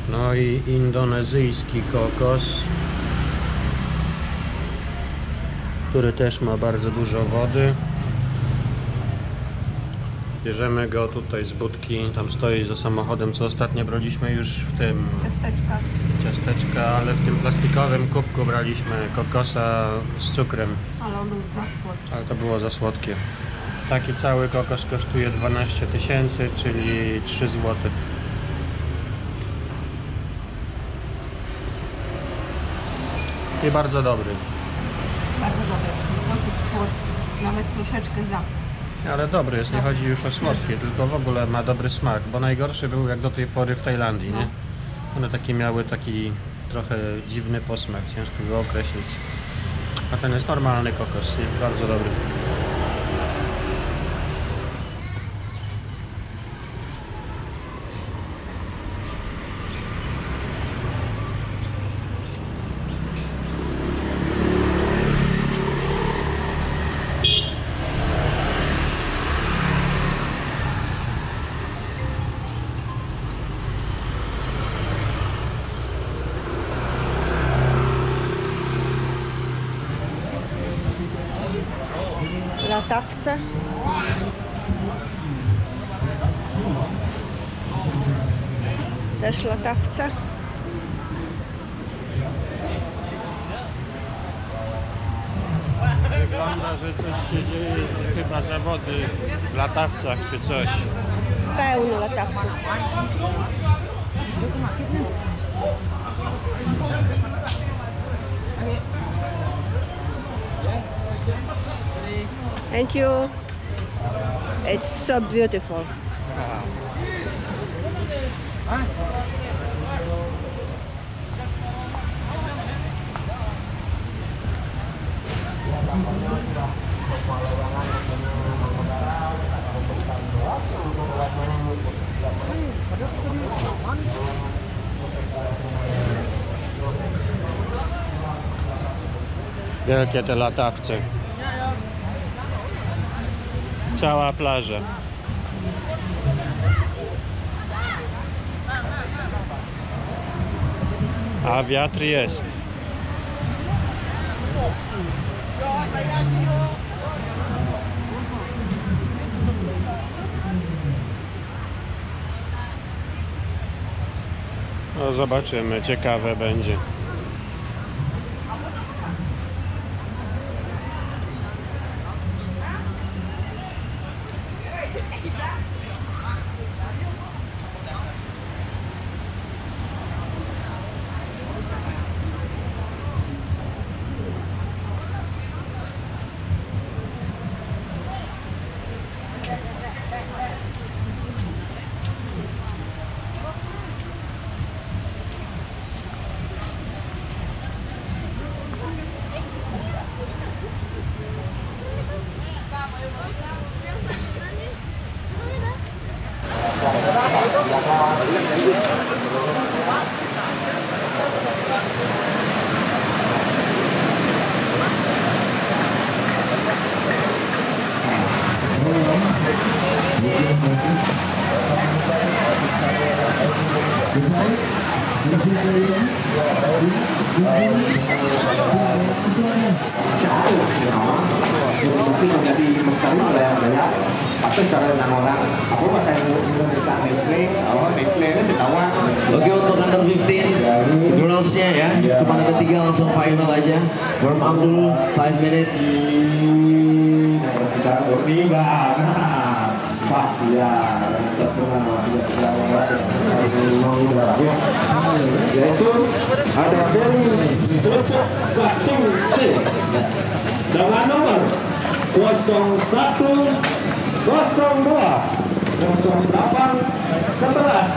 No i indonezyjski kokos, który też ma bardzo dużo wody. Bierzemy go tutaj z budki, tam stoi za samochodem, co ostatnio braliśmy już w tym ciasteczka, ale w tym plastikowym kubku braliśmy kokosa z cukrem. Ale on był za słodki. Ale to było za słodkie. Taki cały kokos kosztuje 12 000, czyli 3 zł. I bardzo dobry. Bardzo dobry. Jest dosyć słodki. Nawet troszeczkę za. Ale dobry jest, nie chodzi już o słodkie, tylko w ogóle ma dobry smak, bo najgorszy był jak do tej pory w Tajlandii, nie? One takie miały taki trochę dziwny posmak, ciężko go określić. A ten jest normalny kokos, nie? Bardzo dobry. Latawce. Też latawce. Wygląda, że coś się dzieje, chyba zawody w latawcach czy coś. Pełno latawców. Thank you. It's so beautiful. Wielkie te latawce. Cała plaża. A wiatr jest. No zobaczymy, ciekawe będzie. Masih menjadi misteri oleh yang banyak. Tapi cara enam orang, aku pas saya Indonesia Netflix itu setawa. Oke, untuk under 15 girls-nya ya, cuma ada 3 langsung final aja. Warm up dulu 5 minutes. Berbicara enggak, pas ya. Satu nama yaitu ada seri Cepuk Kartu C dengan nomor 01, 02, 08, 11,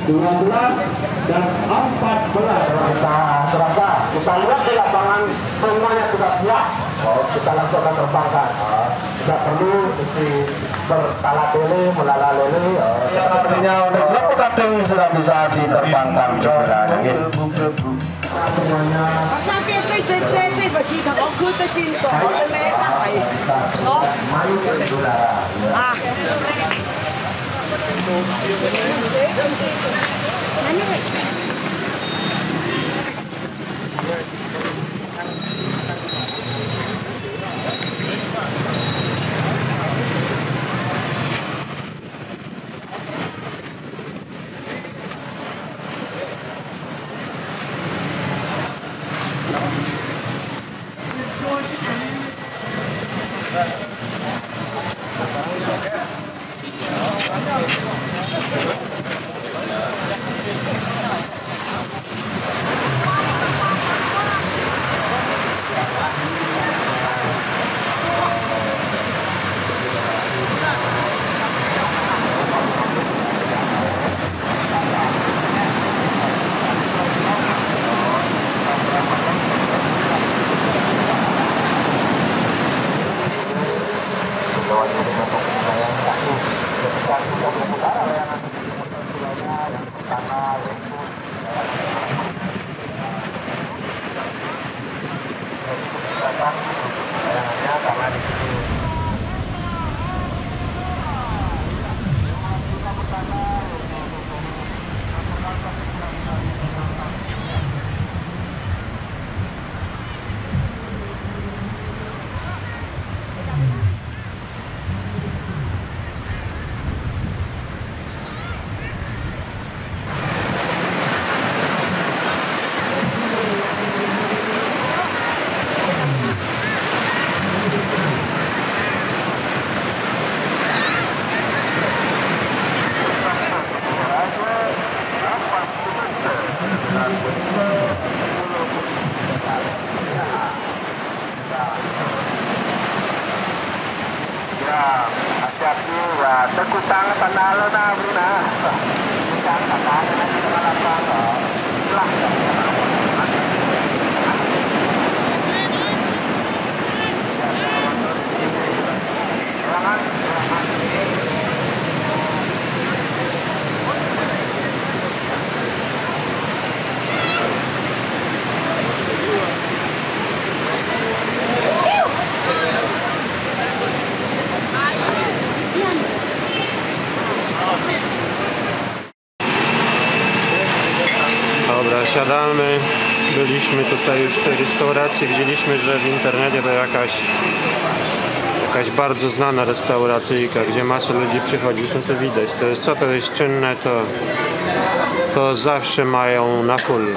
12, dan 14. Kita terasa, kita lihat di lapangan semuanya sudah siap. Kita langsung akan terbangkan. Tidak perlu bertala-tele, melala-lele. Artinya untuk Cepuk Kartu sudah bisa diterbangkan segera. Semuanya. 上邊飛隻車飛個字頭，我攰得轉過，我哋咩得係，我啊。Hati-hati ya, tekutang panalo na Bruna. Tekutang panalo na dito malapang. Lah. Dobra, siadamy. Byliśmy tutaj już w tej restauracji. Widzieliśmy, że w internecie to jakaś bardzo znana restauracyjka, gdzie masa ludzi przychodzi. Zresztą to widać. To jest, co to jest czynne, to zawsze mają na full.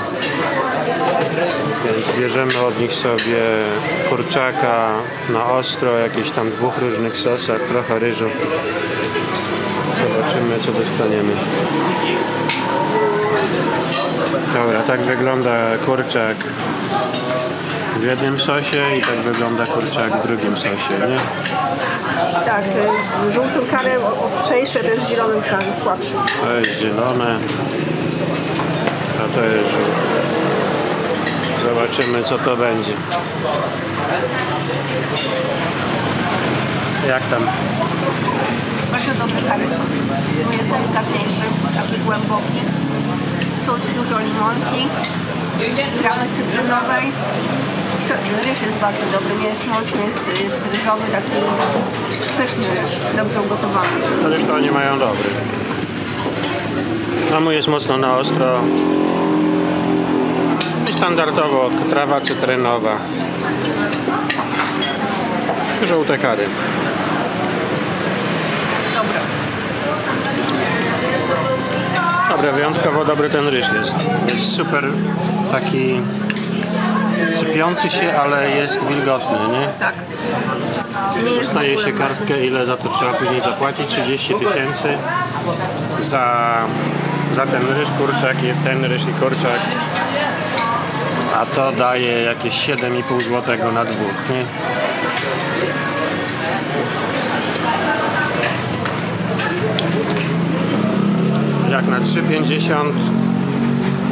Więc bierzemy od nich sobie kurczaka na ostro, jakieś tam 2 różnych sosach, trochę ryżu. Zobaczymy, co dostaniemy. Dobra, tak wygląda kurczak w jednym sosie i tak wygląda kurczak w drugim sosie, nie? Tak, to jest w żółtym karę ostrzejsze, to jest w zielonym karę słabszy. To jest zielone, a to jest żółte. Zobaczymy, co to będzie. Jak tam? Bardzo dobry curry sos. Tu jest delikatniejszy, taki głęboki. Czuć dużo limonki, trawy cytrynowej. Ryż jest bardzo dobry, nie jest smoczny, jest ryżowy, taki pyszny ryż, dobrze ugotowany. Zresztą oni mają dobry. A mój jest mocno na ostro. I standardowo trawa cytrynowa. Żółte kary. Dobra, wyjątkowo dobry ten ryż jest. Jest super taki sypiący się, ale jest wilgotny, nie? Tak. Nie jest Dostaje się kartkę, ile za to trzeba później zapłacić? 30 000 za ten ryż, kurczak, ten ryż i kurczak. A to daje jakieś 7,5 zł na 2, nie? Jak na 3,50,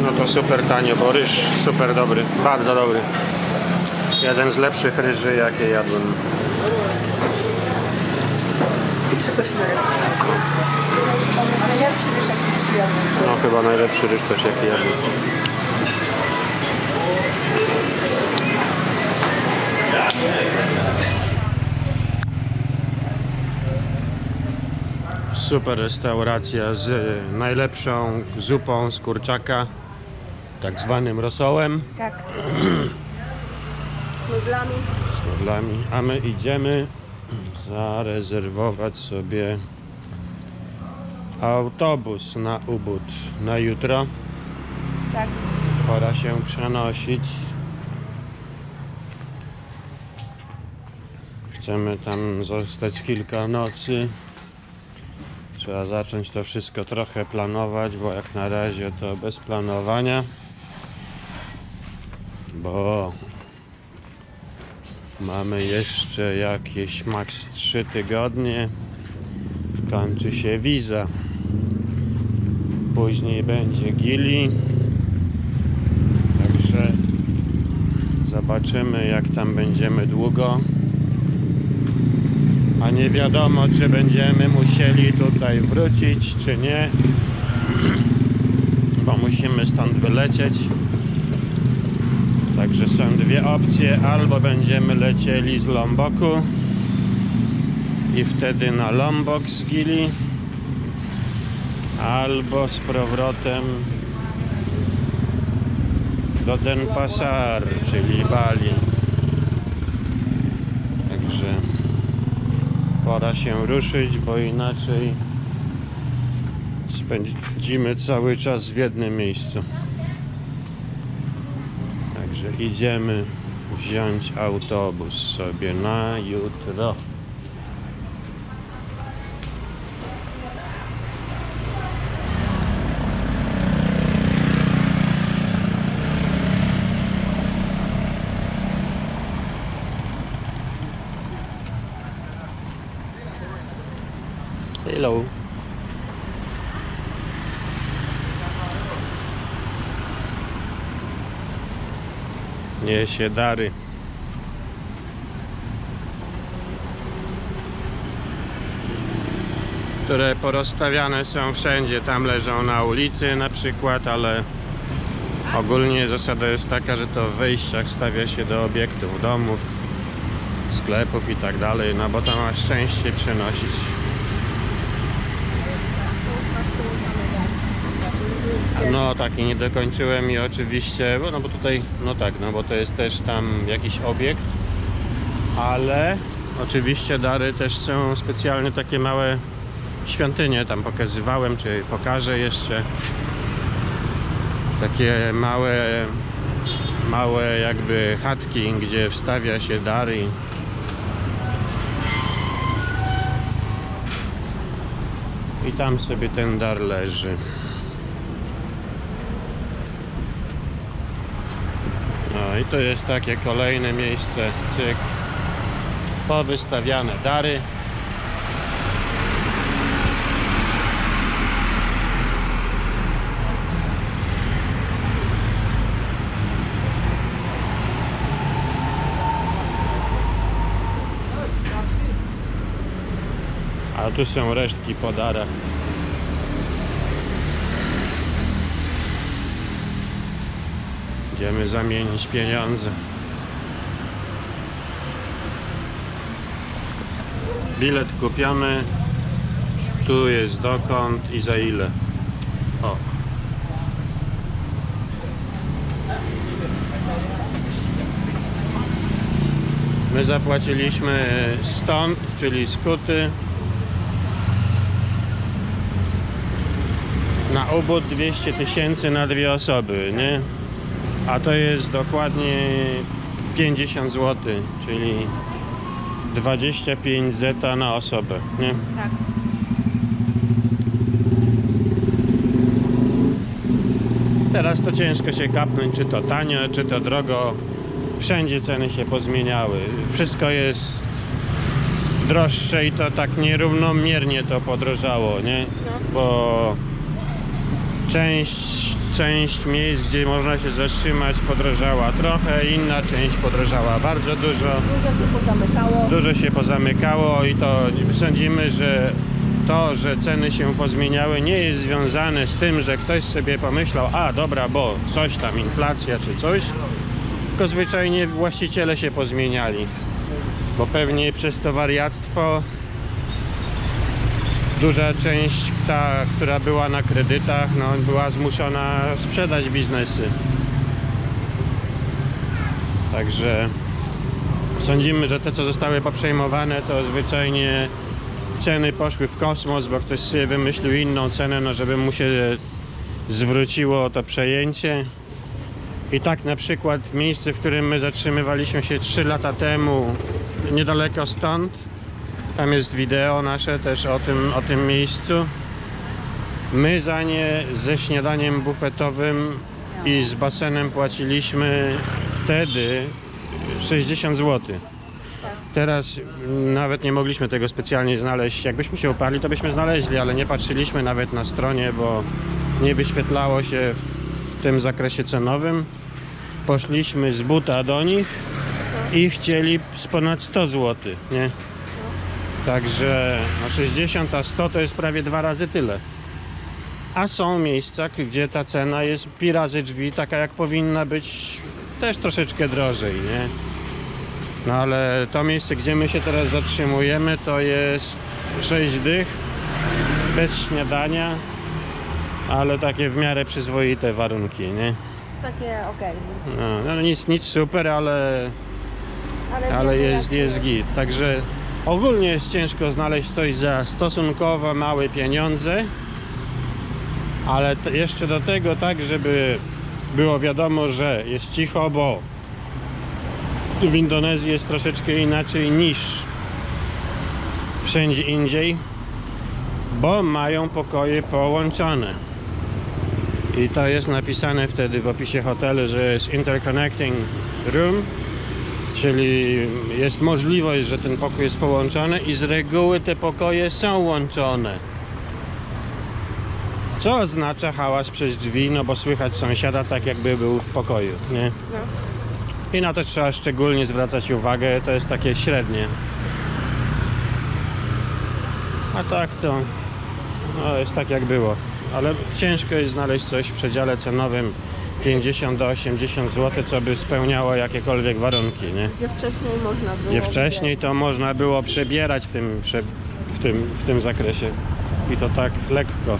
no to super tanio, bo ryż super dobry, bardzo dobry. Jeden z lepszych ryży, jakie jadłem. przepyszny ryż. Najlepszy ryż, jaki w życiu jadłem. No chyba najlepszy ryż też, jaki jadłem. Super restauracja z najlepszą zupą z kurczaka, tak zwanym rosołem, Tak. Z nudlami. z nudlami. A my idziemy zarezerwować sobie autobus na Ubud na jutro. Tak. Pora się przenosić. Chcemy tam zostać kilka nocy. Trzeba zacząć to wszystko trochę planować, bo jak na razie to bez planowania. Bo mamy jeszcze jakieś maks 3 tygodnie. Kończy się wiza. Później będzie Gili. Także zobaczymy, jak tam będziemy długo. A nie wiadomo, czy będziemy musieli tutaj wrócić, czy nie. Bo musimy stąd wylecieć. Także są dwie opcje. Albo będziemy lecieli z Lomboku i wtedy na Lombok z Gili, albo z powrotem do Denpasar, czyli Bali. Także pora się ruszyć, bo inaczej spędzimy cały czas w jednym miejscu. Także idziemy wziąć autobus sobie na jutro. Hello. Niesie dary. Które porozstawiane są wszędzie. Tam leżą na ulicy na przykład, ale ogólnie zasada jest taka, że to w wejściach stawia się do obiektów, domów, sklepów i tak dalej, no bo to ma szczęście przenosić. No tak, i nie dokończyłem i oczywiście, no bo tutaj, no tak, no bo to jest też tam jakiś obiekt, ale oczywiście dary też są specjalnie takie małe świątynie, tam pokazywałem, czy pokażę jeszcze takie małe jakby chatki, gdzie wstawia się dary. I tam sobie ten dar leży. No i to jest takie kolejne miejsce, cyk, powystawiane dary. A tu są resztki po darach. Idziemy zamienić pieniądze. Bilet kupiony. Tu jest dokąd i za ile. O. My zapłaciliśmy stąd, czyli z Kuty, na Ubud 200 000 na 2 osoby, nie? A to jest dokładnie 50 zł, czyli 25 zeta na osobę, nie? Tak. Teraz to ciężko się kapnąć, czy to tanio, czy to drogo. Wszędzie ceny się pozmieniały. Wszystko jest droższe i to tak nierównomiernie to podrożało, nie? Bo część miejsc, gdzie można się zatrzymać, podrożała trochę, inna część podrożała bardzo dużo. Dużo się pozamykało. Dużo się pozamykało i to sądzimy, że to, że ceny się pozmieniały, nie jest związane z tym, że ktoś sobie pomyślał, a dobra, bo coś tam, inflacja czy coś, tylko zwyczajnie właściciele się pozmieniali, bo pewnie przez to wariactwo duża część, ta, która była na kredytach, no, była zmuszona sprzedać biznesy. Także sądzimy, że te, co zostały poprzejmowane, to zwyczajnie ceny poszły w kosmos, bo ktoś sobie wymyślił inną cenę, no, żeby mu się zwróciło to przejęcie. I tak na przykład miejsce, w którym my zatrzymywaliśmy się 3 lata temu, niedaleko stąd, tam jest wideo nasze też o tym miejscu. My za nie ze śniadaniem bufetowym i z basenem płaciliśmy wtedy 60 zł. Teraz nawet nie mogliśmy tego specjalnie znaleźć. Jakbyśmy się uparli, to byśmy znaleźli, ale nie patrzyliśmy nawet na stronie, bo nie wyświetlało się w tym zakresie cenowym. Poszliśmy z buta do nich i chcieli z ponad 100 zł, nie? Także no 60 a 100 to jest prawie 2 razy tyle. A są miejsca, gdzie ta cena jest pi razy drzwi, taka jak powinna być, też troszeczkę drożej, nie? No ale to miejsce, gdzie my się teraz zatrzymujemy, to jest 6 dych, bez śniadania, ale takie w miarę przyzwoite warunki, nie? Takie okej. No nic super, ale jest git. Także ogólnie jest ciężko znaleźć coś za stosunkowo małe pieniądze, ale jeszcze do tego tak, żeby było wiadomo, że jest cicho, bo w Indonezji jest troszeczkę inaczej niż wszędzie indziej, bo mają pokoje połączone. I to jest napisane wtedy w opisie hotelu, że jest interconnecting room, czyli jest możliwość, że ten pokój jest połączony i z reguły te pokoje są łączone. Co oznacza hałas przez drzwi, no bo słychać sąsiada tak jakby był w pokoju, nie? I na to trzeba szczególnie zwracać uwagę, to jest takie średnie. A tak to no jest tak jak było. Ale ciężko jest znaleźć coś w przedziale cenowym 50 do 80 zł, co by spełniało jakiekolwiek warunki, nie? Gdzie wcześniej można było. Gdzie wcześniej to można było przebierać w tym zakresie. I to tak lekko.